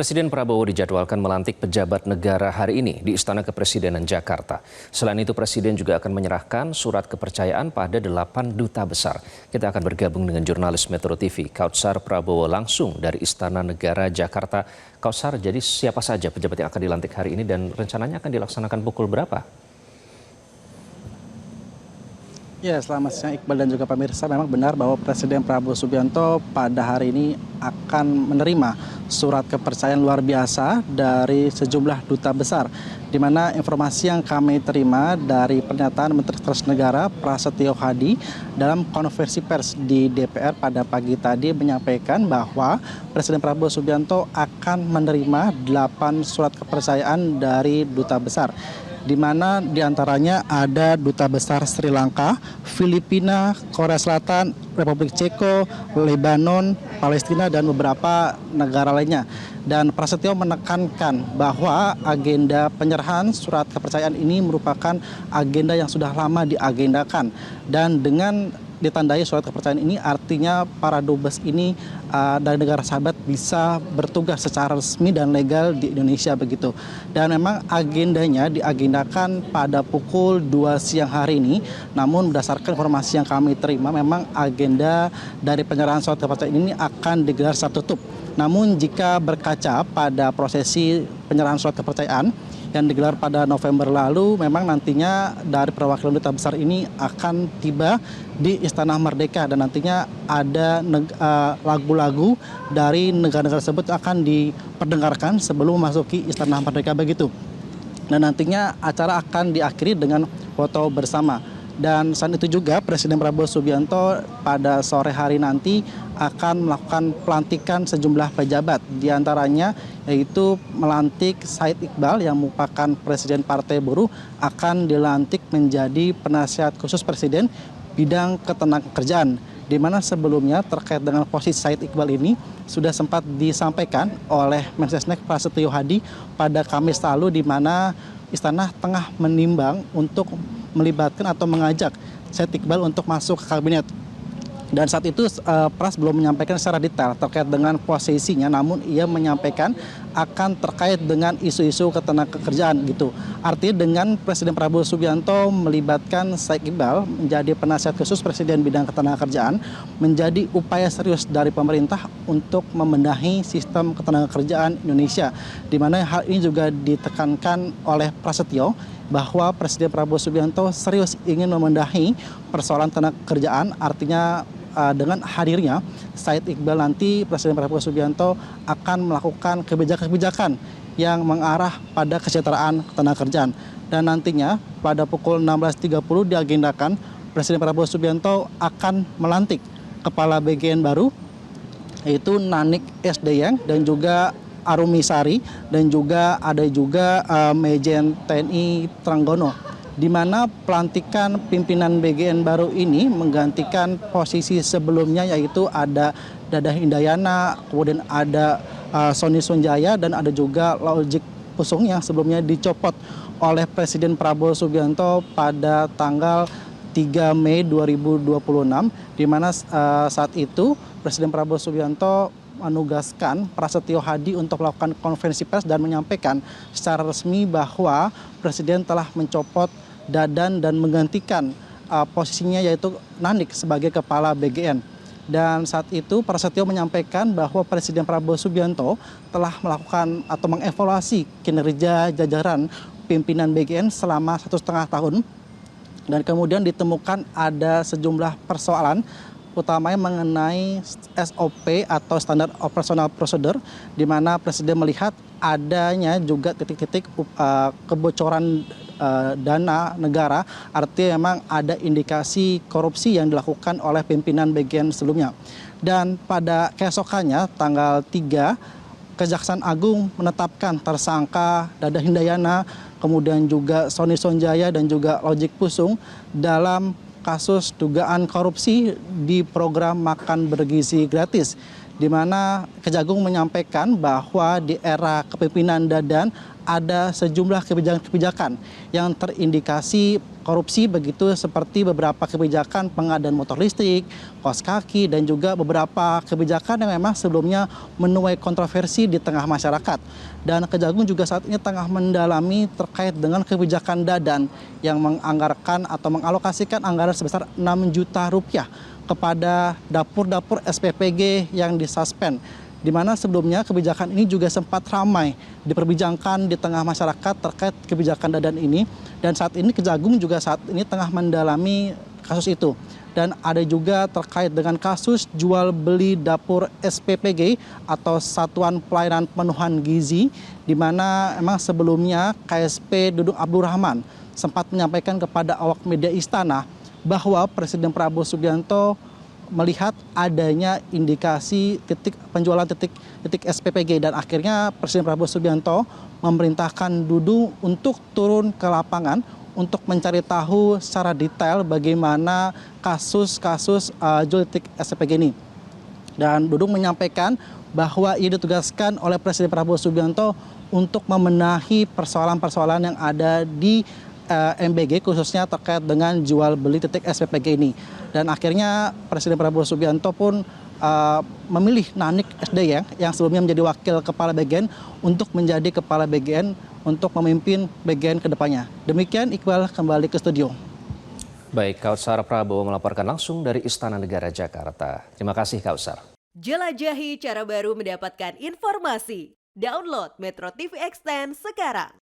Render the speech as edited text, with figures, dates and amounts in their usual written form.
Presiden Prabowo dijadwalkan melantik pejabat negara hari ini di Istana Kepresidenan Jakarta. Selain itu, Presiden juga akan menyerahkan surat kepercayaan pada 8 duta besar. Kita akan bergabung dengan jurnalis Metro TV, Kautsar Prabowo langsung dari Istana Negara Jakarta. Kautsar, jadi siapa saja pejabat yang akan dilantik hari ini dan rencananya akan dilaksanakan pukul berapa? Ya, selamat siang Iqbal dan juga pemirsa. Memang benar bahwa Presiden Prabowo Subianto pada hari ini akan menerima surat kepercayaan luar biasa dari sejumlah duta besar. Di mana informasi yang kami terima dari pernyataan Menteri Sekretaris Negara Prasetyo Hadi dalam konferensi pers di DPR pada pagi tadi menyampaikan bahwa Presiden Prabowo Subianto akan menerima 8 surat kepercayaan dari duta besar, di mana diantaranya ada Duta Besar Sri Lanka, Filipina, Korea Selatan, Republik Ceko, Lebanon, Palestina, dan beberapa negara lainnya. Dan Prasetyo menekankan bahwa agenda penyerahan surat kepercayaan ini merupakan agenda yang sudah lama diagendakan. Dan dengan ditandai surat kepercayaan ini artinya para dubes ini dari negara sahabat bisa bertugas secara resmi dan legal di Indonesia begitu. Dan memang agendanya diagendakan pada pukul 2 siang hari ini. Namun berdasarkan informasi yang kami terima memang agenda dari penyerahan surat kepercayaan ini akan digelar secara tertutup. Namun jika berkaca pada prosesi penyerahan surat kepercayaan yang digelar pada November lalu, memang nantinya dari perwakilan duta besar ini akan tiba di Istana Merdeka dan nantinya ada lagu-lagu dari negara-negara tersebut akan diperdengarkan sebelum memasuki Istana Merdeka begitu. Dan nantinya acara akan diakhiri dengan foto bersama. Dan selain itu juga Presiden Prabowo Subianto pada sore hari nanti akan melakukan pelantikan sejumlah pejabat. Di antaranya yaitu melantik Said Iqbal yang merupakan Presiden Partai Buruh akan dilantik menjadi penasihat khusus Presiden bidang ketenagakerjaan. Di mana sebelumnya terkait dengan posisi Said Iqbal ini sudah sempat disampaikan oleh Mensesnek Prasetyo Hadi pada Kamis lalu, di mana Istana tengah menimbang untuk melibatkan atau mengajak Said Iqbal untuk masuk ke kabinet. Dan saat itu Pras belum menyampaikan secara detail terkait dengan posisinya, namun ia menyampaikan akan terkait dengan isu-isu ketenagakerjaan gitu. Artinya dengan Presiden Prabowo Subianto melibatkan Said Iqbal menjadi penasihat khusus Presiden bidang ketenagakerjaan menjadi upaya serius dari pemerintah untuk membenahi sistem ketenagakerjaan Indonesia. Di mana hal ini juga ditekankan oleh Prasetyo bahwa Presiden Prabowo Subianto serius ingin membenahi persoalan tenaga kerjaan. Artinya dengan hadirnya Said Iqbal nanti Presiden Prabowo Subianto akan melakukan kebijakan-kebijakan yang mengarah pada kesejahteraan ketenagakerjaan. Dan nantinya pada pukul 16.30 diagendakan Presiden Prabowo Subianto akan melantik kepala BGN baru, yaitu Nanik Sdeyeng dan juga Arumi Sari, dan juga ada Majen TNI Tranggono, di mana pelantikan pimpinan BGN baru ini menggantikan posisi sebelumnya, yaitu ada Dadah Indayana, kemudian ada Sony Sunjaya, dan ada juga Lojik Pusung yang sebelumnya dicopot oleh Presiden Prabowo Subianto pada tanggal 3 Mei 2026, di mana saat itu Presiden Prabowo Subianto menugaskan Prasetyo Hadi untuk melakukan konferensi pers dan menyampaikan secara resmi bahwa Presiden telah mencopot Dadan dan menggantikan posisinya yaitu Nanik sebagai kepala BGN. Dan saat itu Prasetyo menyampaikan bahwa Presiden Prabowo Subianto telah melakukan atau mengevaluasi kinerja jajaran pimpinan BGN selama 1,5 tahun, dan kemudian ditemukan ada sejumlah persoalan utamanya mengenai SOP atau standar operasional prosedur, di mana Presiden melihat adanya juga titik-titik kebocoran dana negara. Artinya memang ada indikasi korupsi yang dilakukan oleh pimpinan BGN sebelumnya. Dan pada keesokannya tanggal 3, Kejaksaan Agung menetapkan tersangka Dadah Hindayana, kemudian juga Sony Sonjaya dan juga Lojik Pusung dalam kasus dugaan korupsi di program makan bergizi gratis, di mana Kejagung menyampaikan bahwa di era kepemimpinan Dadan ada sejumlah kebijakan-kebijakan yang terindikasi korupsi begitu, seperti beberapa kebijakan pengadaan motor listrik, kaos kaki, dan juga beberapa kebijakan yang memang sebelumnya menuai kontroversi di tengah masyarakat. Dan Kejagung juga saat ini tengah mendalami terkait dengan kebijakan Dadan yang menganggarkan atau mengalokasikan anggaran sebesar 6 juta rupiah kepada dapur-dapur SPPG yang disuspend, di mana sebelumnya kebijakan ini juga sempat ramai diperbincangkan di tengah masyarakat terkait kebijakan Dadan ini. Dan saat ini Kejagung juga saat ini tengah mendalami kasus itu. Dan ada juga terkait dengan kasus jual beli dapur SPPG atau Satuan Pelayanan Pemenuhan Gizi, di mana memang sebelumnya KSP Dudung Abdul Rahman sempat menyampaikan kepada awak media Istana bahwa Presiden Prabowo Subianto melihat adanya indikasi penjualan titik SPPG, dan akhirnya Presiden Prabowo Subianto memerintahkan Dudung untuk turun ke lapangan untuk mencari tahu secara detail bagaimana kasus jual titik SPPG ini. Dan Dudung menyampaikan bahwa ia ditugaskan oleh Presiden Prabowo Subianto untuk membenahi persoalan-persoalan yang ada di MBG, khususnya terkait dengan jual beli titik SPPG ini. Dan akhirnya Presiden Prabowo Subianto pun memilih Nanik SDY yang sebelumnya menjadi wakil kepala BGN untuk menjadi kepala BGN untuk memimpin BGN ke depannya. Demikian, Iqbal, kembali ke studio. Baik, Kautsar Prabowo melaporkan langsung dari Istana Negara Jakarta. Terima kasih, Kautsar. Jelajahi cara baru mendapatkan informasi. Download Metro TV Extend sekarang.